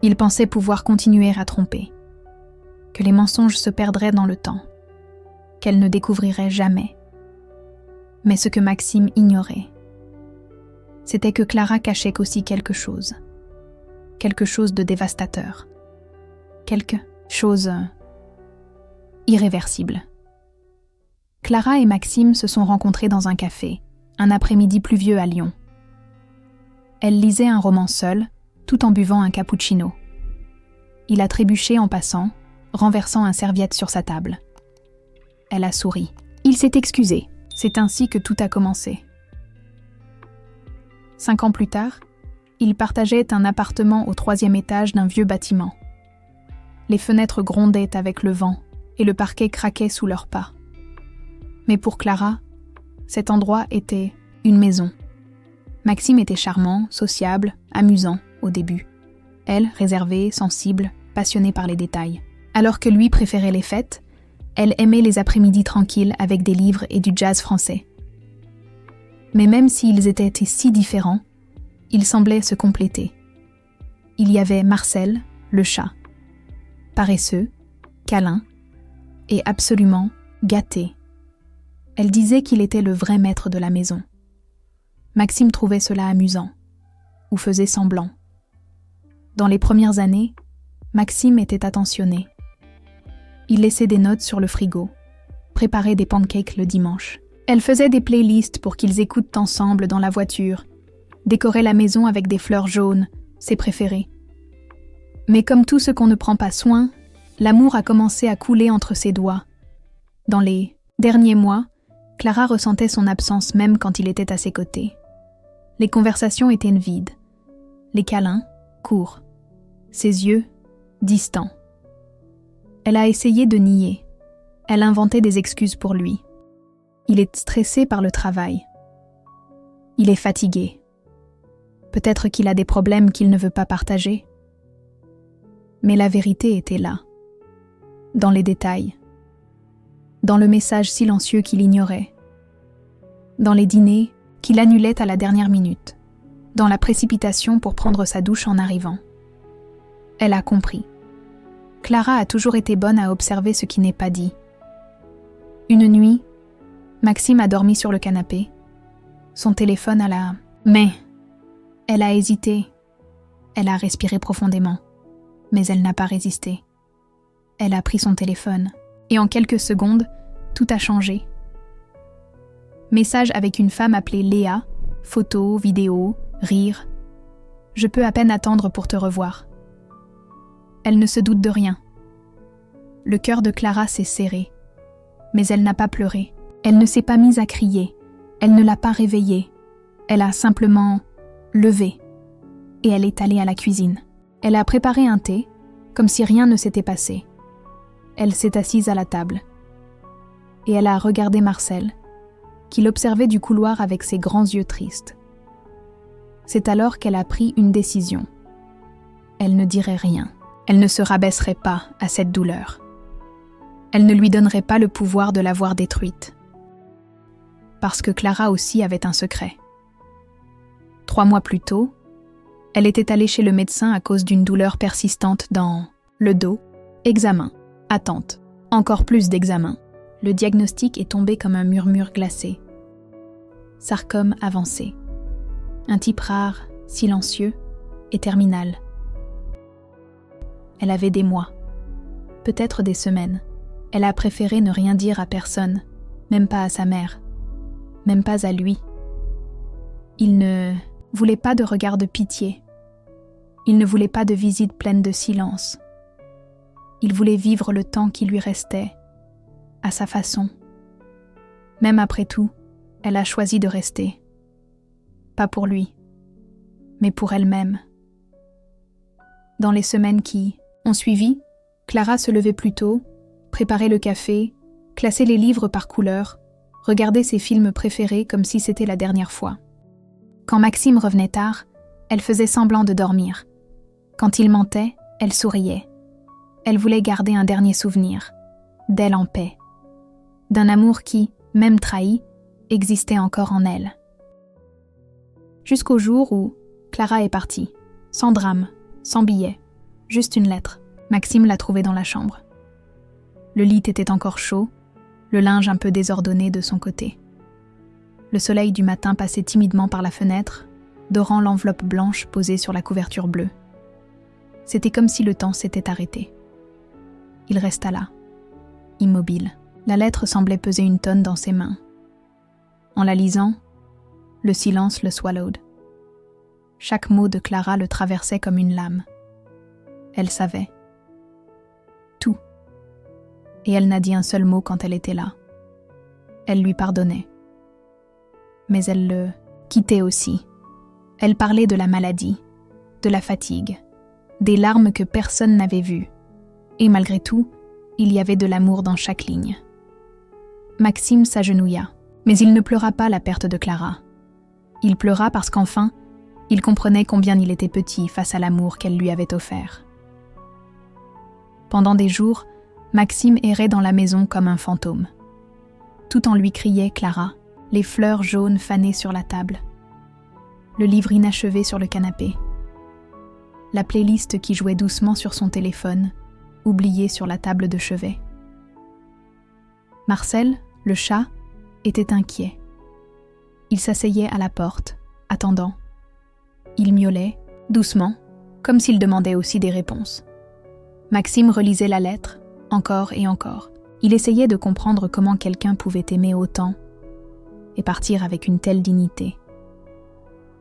Il pensait pouvoir continuer à tromper, que les mensonges se perdraient dans le temps, qu'elle ne découvrirait jamais. Mais ce que Maxime ignorait, c'était que Clara cachait aussi quelque chose de dévastateur, quelque chose irréversible. Clara et Maxime se sont rencontrés dans un café, un après-midi pluvieux à Lyon. Elle lisait un roman seule, tout en buvant un cappuccino. Il a trébuché en passant, renversant un serviette sur sa table. Elle a souri. Il s'est excusé. C'est ainsi que tout a commencé. 5 ans plus tard, ils partageaient un appartement au 3e étage d'un vieux bâtiment. Les fenêtres grondaient avec le vent et le parquet craquait sous leurs pas. Mais pour Clara, cet endroit était une maison. Maxime était charmant, sociable, amusant au début. Elle, réservée, sensible, passionnée par les détails. Alors que lui préférait les fêtes, elle aimait les après-midi tranquilles avec des livres et du jazz français. Mais même s'ils étaient si différents, ils semblaient se compléter. Il y avait Marcel, le chat, paresseux, câlin et absolument gâté. Elle disait qu'il était le vrai maître de la maison. Maxime trouvait cela amusant, ou faisait semblant. Dans les premières années, Maxime était attentionné. Il laissait des notes sur le frigo, préparait des pancakes le dimanche. Elle faisait des playlists pour qu'ils écoutent ensemble dans la voiture, décorait la maison avec des fleurs jaunes, ses préférées. Mais comme tout ce qu'on ne prend pas soin, l'amour a commencé à couler entre ses doigts. Dans les derniers mois, Clara ressentait son absence même quand il était à ses côtés. Les conversations étaient vides, les câlins courts, ses yeux distants. Elle a essayé de nier, elle inventait des excuses pour lui. Il est stressé par le travail. Il est fatigué. Peut-être qu'il a des problèmes qu'il ne veut pas partager. Mais la vérité était là, dans les détails, dans le message silencieux qu'il ignorait, dans les dîners qu'il annulait à la dernière minute, dans la précipitation pour prendre sa douche en arrivant. Elle a compris. Clara a toujours été bonne à observer ce qui n'est pas dit. Une nuit, Maxime a dormi sur le canapé, son téléphone à la main. Elle a hésité, elle a respiré profondément, mais elle n'a pas résisté. Elle a pris son téléphone, et en quelques secondes, tout a changé. Message avec une femme appelée Léa, photos, vidéos, rires. Je peux à peine attendre pour te revoir. Elle ne se doute de rien. Le cœur de Clara s'est serré, mais elle n'a pas pleuré. Elle ne s'est pas mise à crier, elle ne l'a pas réveillé. Elle a simplement levé, et elle est allée à la cuisine. Elle a préparé un thé, comme si rien ne s'était passé. Elle s'est assise à la table, et elle a regardé Marcel, qui l'observait du couloir avec ses grands yeux tristes. C'est alors qu'elle a pris une décision. Elle ne dirait rien. Elle ne se rabaisserait pas à cette douleur. Elle ne lui donnerait pas le pouvoir de l'avoir détruite. Parce que Clara aussi avait un secret. 3 mois plus tôt, elle était allée chez le médecin à cause d'une douleur persistante dans le dos. Examen, attente, encore plus d'examens. Le diagnostic est tombé comme un murmure glacé. Sarcome avancé. Un type rare, silencieux et terminal. Elle avait des mois, peut-être des semaines. Elle a préféré ne rien dire à personne, même pas à sa mère, même pas à lui. Il ne voulait pas de regard de pitié. Il ne voulait pas de visite pleine de silence. Il voulait vivre le temps qui lui restait, à sa façon. Même après tout, elle a choisi de rester. Pas pour lui, mais pour elle-même. Dans les semaines qui ont suivi, Clara se levait plus tôt, préparait le café, classait les livres par couleur, regardait ses films préférés comme si c'était la dernière fois. Quand Maxime revenait tard, elle faisait semblant de dormir. Quand il mentait, elle souriait. Elle voulait garder un dernier souvenir, d'elle en paix, d'un amour qui, même trahi, existait encore en elle. Jusqu'au jour où Clara est partie, sans drame, sans billet. Juste une lettre. Maxime l'a trouvée dans la chambre. Le lit était encore chaud, le linge un peu désordonné de son côté. Le soleil du matin passait timidement par la fenêtre, dorant l'enveloppe blanche posée sur la couverture bleue. C'était comme si le temps s'était arrêté. Il resta là, immobile. La lettre semblait peser une tonne dans ses mains. En la lisant, le silence le swallowed. Chaque mot de Clara le traversait comme une lame. Elle savait. Tout. Et elle n'a dit un seul mot quand elle était là. Elle lui pardonnait. Mais elle le quittait aussi. Elle parlait de la maladie, de la fatigue, des larmes que personne n'avait vues. Et malgré tout, il y avait de l'amour dans chaque ligne. Maxime s'agenouilla, mais il ne pleura pas la perte de Clara. Il pleura parce qu'enfin, il comprenait combien il était petit face à l'amour qu'elle lui avait offert. Pendant des jours, Maxime errait dans la maison comme un fantôme. Tout en lui criait Clara, les fleurs jaunes fanées sur la table, le livre inachevé sur le canapé, la playlist qui jouait doucement sur son téléphone, oubliée sur la table de chevet. Marcel, le chat, était inquiet. Il s'asseyait à la porte, attendant. Il miaulait, doucement, comme s'il demandait aussi des réponses. Maxime relisait la lettre, encore et encore. Il essayait de comprendre comment quelqu'un pouvait aimer autant et partir avec une telle dignité.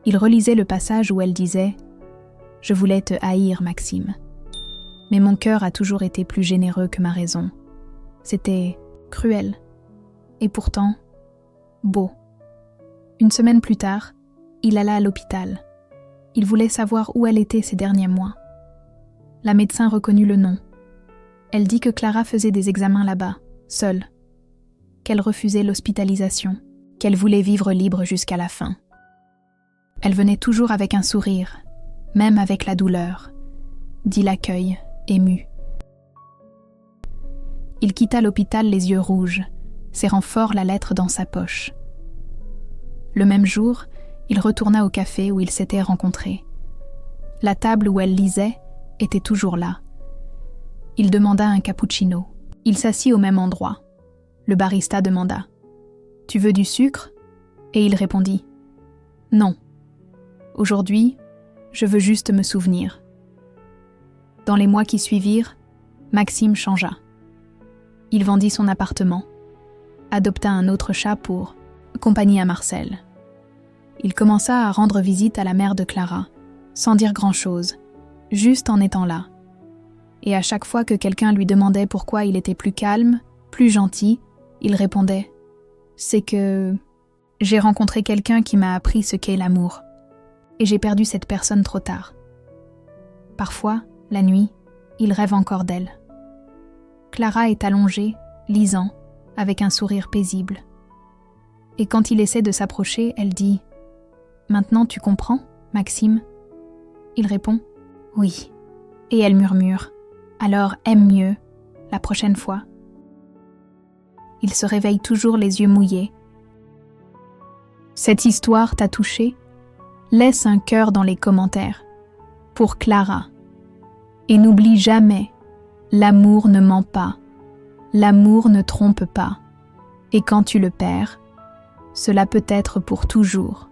Il relisait le passage où elle disait « Je voulais te haïr, Maxime. Mais mon cœur a toujours été plus généreux que ma raison. C'était cruel. Et pourtant, beau. » Une semaine plus tard, il alla à l'hôpital. Il voulait savoir où elle était ces derniers mois. La médecin reconnut le nom. Elle dit que Clara faisait des examens là-bas, seule, qu'elle refusait l'hospitalisation, qu'elle voulait vivre libre jusqu'à la fin. Elle venait toujours avec un sourire, même avec la douleur, dit l'accueil, ému. Il quitta l'hôpital les yeux rouges, serrant fort la lettre dans sa poche. Le même jour, il retourna au café où ils s'étaient rencontrés. La table où elle lisait était toujours là. Il demanda un cappuccino. Il s'assit au même endroit. Le barista demanda « Tu veux du sucre ?» Et il répondit « Non. Aujourd'hui, je veux juste me souvenir. » Dans les mois qui suivirent, Maxime changea. Il vendit son appartement, adopta un autre chat pour compagnie à Marcel. Il commença à rendre visite à la mère de Clara, sans dire grand-chose, juste en étant là. Et à chaque fois que quelqu'un lui demandait pourquoi il était plus calme, plus gentil, il répondait « C'est que j'ai rencontré quelqu'un qui m'a appris ce qu'est l'amour, et j'ai perdu cette personne trop tard. » Parfois, la nuit, il rêve encore d'elle. Clara est allongée, lisant, avec un sourire paisible. Et quand il essaie de s'approcher, elle dit « Maintenant tu comprends, Maxime ?» Il répond « Oui. » Et elle murmure « Alors aime mieux, la prochaine fois. » Il se réveille toujours les yeux mouillés. Cette histoire t'a touché? Laisse un cœur dans les commentaires. Pour Clara. Et n'oublie jamais, l'amour ne ment pas. L'amour ne trompe pas. Et quand tu le perds, cela peut être pour toujours.